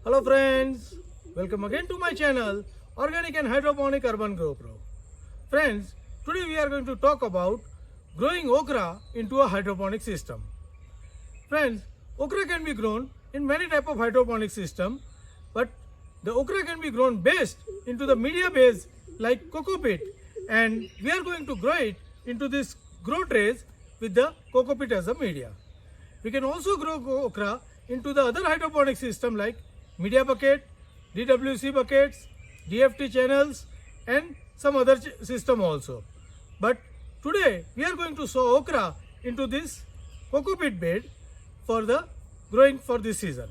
Hello friends, welcome again to my channel Organic and Hydroponic Urban Grow Pro. Friends, today we are going to talk about growing okra into a hydroponic system. Friends, okra can be grown in many types of hydroponic system, but the okra can be grown best into the media base like Cocopeat, and we are going to grow it into this grow trays with the Cocopeat as a media. We can also grow okra into the other hydroponic system like media bucket, DWC buckets, DFT channels and some other system also. But today we are going to sow okra into this Cocopeat bed for the growing for this season.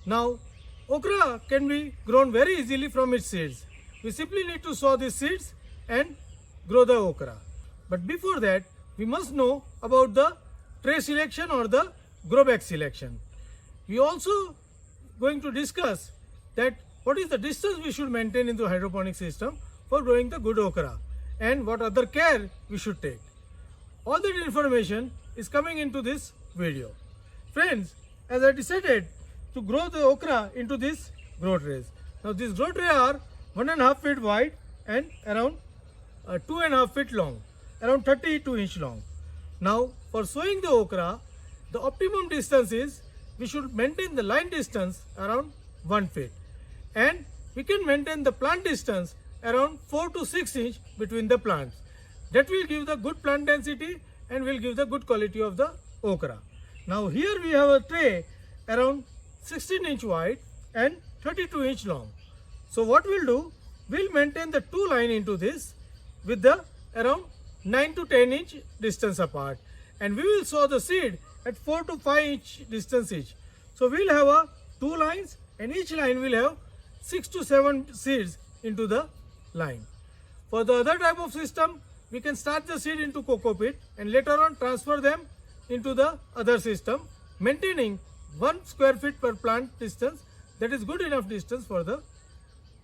Now okra can be grown very easily from its seeds. We simply need to sow these seeds and grow the okra. But before that we must know about the tray selection or the grow bag selection. We also going to discuss that what is the distance we should maintain in the hydroponic system for growing the good okra and what other care we should take. All that information is coming into this video. Friends, as I decided to grow the okra into these grow trays. Now these grow trays are 1.5 feet wide and around 2.5 feet long, around 32 inch long. Now for sowing the okra, the optimum distance is we should maintain the line distance around 1 feet, and we can maintain the plant distance around 4 to 6 inch between the plants. That will give the good plant density and will give the good quality of the okra. Now here we have a tray around 16 inch wide and 32 inch long. So what we'll do, we'll maintain the two line into this with the around 9 to 10 inch distance apart, and we will sow the seed at 4 to 5 inch distance each. So we'll have a two lines and each line will have 6 to 7 seeds into the line. For the other type of system, we can start the seed into Cocopeat and later on transfer them into the other system, maintaining 1 square feet per plant distance. That is good enough distance for the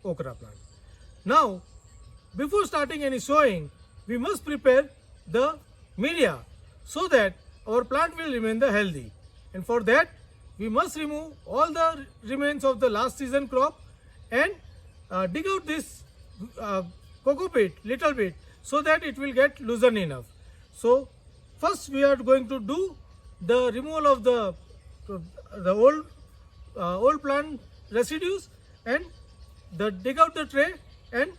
okra plant. Now, before starting any sowing, we must prepare the media so that our plant will remain the healthy, and for that we must remove all the remains of the last season crop and dig out this Cocopeat little bit so that it will get loosened enough. So first we are going to do the removal of the old plant residues and dig out the tray and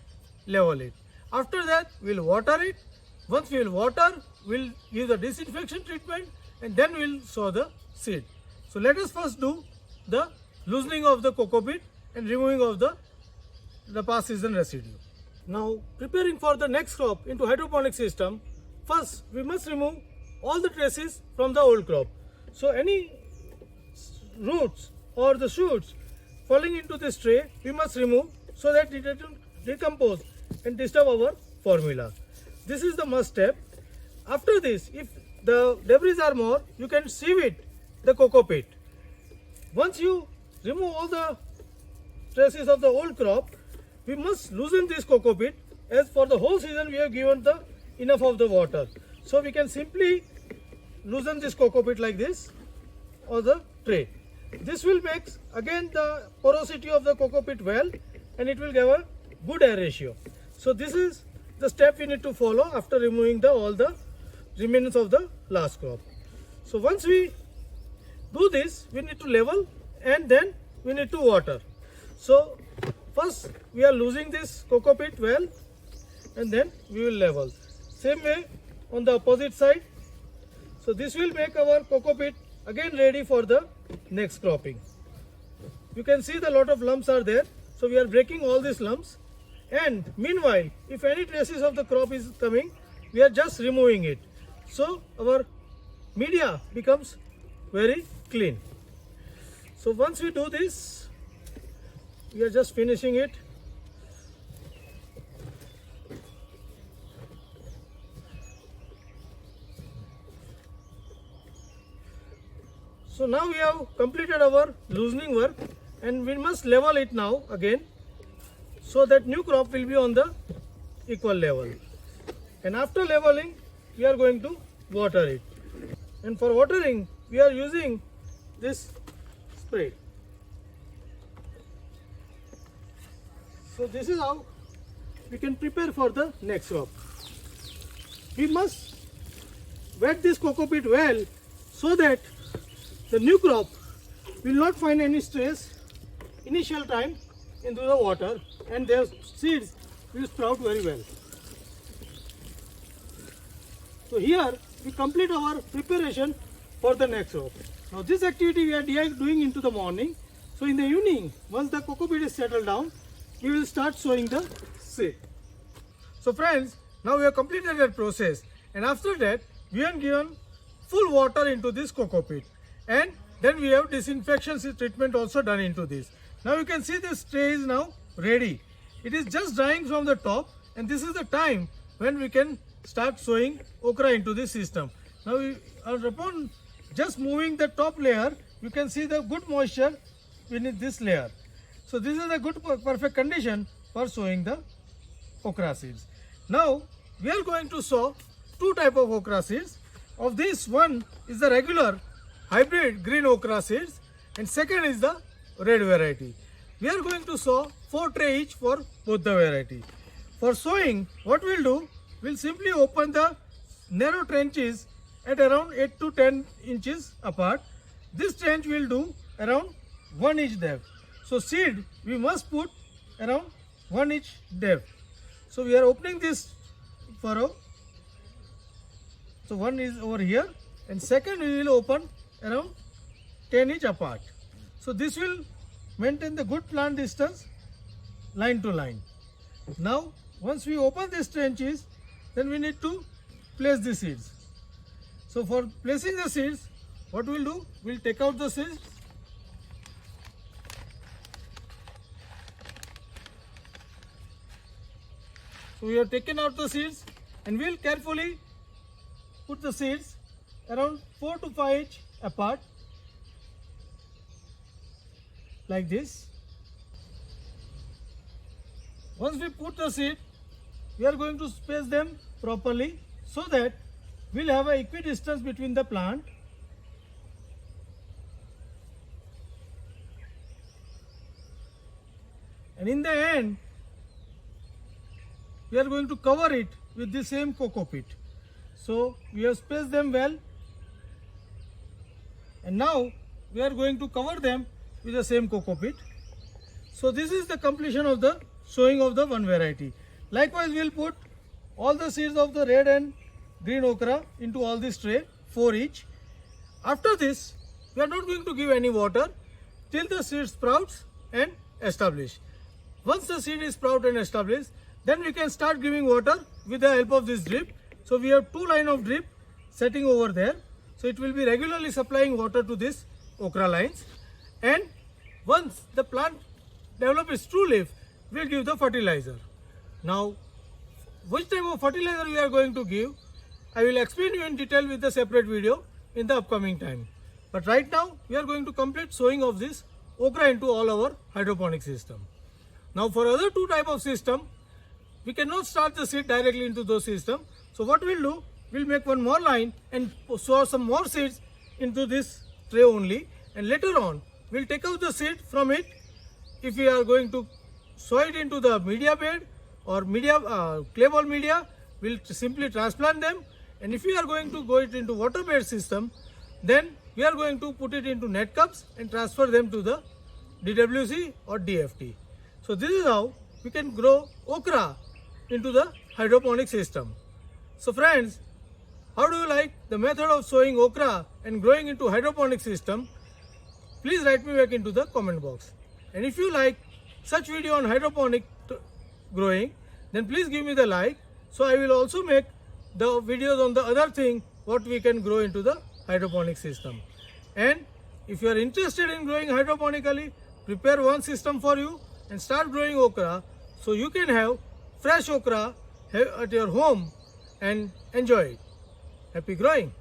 level it. After that we'll water it. Once we will water, we'll give the disinfection treatment and then we'll sow the seed. So let us first do the loosening of the Cocopeat and removing of the past season residue. Now preparing for the next crop into hydroponic system, first we must remove all the traces from the old crop. So any roots or the shoots falling into this tray we must remove so that it will decompose and disturb our formula. This is the must step. After this, if the debris are more, you can sieve it, the Cocopeat. Once you remove all the traces of the old crop, we must loosen this Cocopeat, as for the whole season we have given the enough of the water. So we can simply loosen this Cocopeat like this or the tray. This will make again the porosity of the Cocopeat well, and it will give a good air ratio. So this is the step we need to follow after removing all the remnants of the last crop. So once we do this, we need to level and then we need to water. So first we are losing this Cocopeat well and then we will level. Same way on the opposite side. So this will make our Cocopeat again ready for the next cropping. You can see the lot of lumps are there. So we are breaking all these lumps. And meanwhile, if any traces of the crop is coming, we are just removing it. So our media becomes very clean. So once we do this, we are just finishing it. So now we have completed our loosening work and we must level it now again, so that new crop will be on the equal level. And after leveling, we are going to water it. And for watering, we are using this spray. So this is how we can prepare for the next crop. We must wet this cocopeat well so that the new crop will not find any stress initial time into the water, and their seeds will sprout very well. So here we complete our preparation for the next crop. Now this activity we are doing into the morning. So in the evening, once the cocopeat is settled down, we will start sowing the seed. So friends, now we have completed that process, and after that we have given full water into this cocopeat, and then we have disinfection treatment also done into this. Now you can see this tray is now ready. It is just drying from the top, and this is the time when we can start sowing okra into this system. Now upon just moving the top layer, you can see the good moisture beneath this layer. So this is a good perfect condition for sowing the okra seeds. Now we are going to sow two types of okra seeds. Of this, one is the regular hybrid green okra seeds, and second is the red variety. We are going to sow 4 trays each for both the variety. For sowing, what we'll do, we'll simply open the narrow trenches at around 8 to 10 inches apart. This trench will do around 1 inch depth. So seed we must put around 1 inch depth. So we are opening this furrow. So one is over here, and second we will open around 10 inch apart. So this will maintain the good plant distance line to line. Now once we open these trenches, then we need to place the seeds. So for placing the seeds, what we'll do, we'll take out the seeds. So we have taken out the seeds, and we'll carefully put the seeds around 4 to 5 inch apart, like this. Once we put the seed, we are going to space them properly so that we'll have an equidistance between the plant. And in the end, we are going to cover it with the same cocopeat. So we have spaced them well, and now we are going to cover them with the same cocopeat. So this is the completion of the sowing of the one variety. Likewise, we will put all the seeds of the red and green okra into all this tray, 4 each. After this, we are not going to give any water till the seed sprouts and establish. Once the seed is sprout and established, then we can start giving water with the help of this drip. So we have 2 lines of drip setting over there. So it will be regularly supplying water to this okra lines. And once the plant develops its true leaf, we will give the fertilizer. Now, which type of fertilizer we are going to give, I will explain you in detail with the separate video in the upcoming time. But right now, we are going to complete sowing of this okra into all our hydroponic system. Now for other 2 type of system, we cannot start the seed directly into those system. So what we'll do, we'll make one more line and sow some more seeds into this tray only, and later on we'll take out the seed from it. If we are going to sow it into the media bed or clay ball media, we'll simply transplant them. And if we are going to go it into water bed system, then we are going to put it into net cups and transfer them to the DWC or DFT. So this is how we can grow okra into the hydroponic system. So friends, how do you like the method of sowing okra and growing into hydroponic system? Please write me back into the comment box. And if you like such video on hydroponic growing, then please give me the like. So I will also make the videos on the other thing what we can grow into the hydroponic system. And if you are interested in growing hydroponically, prepare one system for you and start growing okra so you can have fresh okra at your home and enjoy it. Happy growing!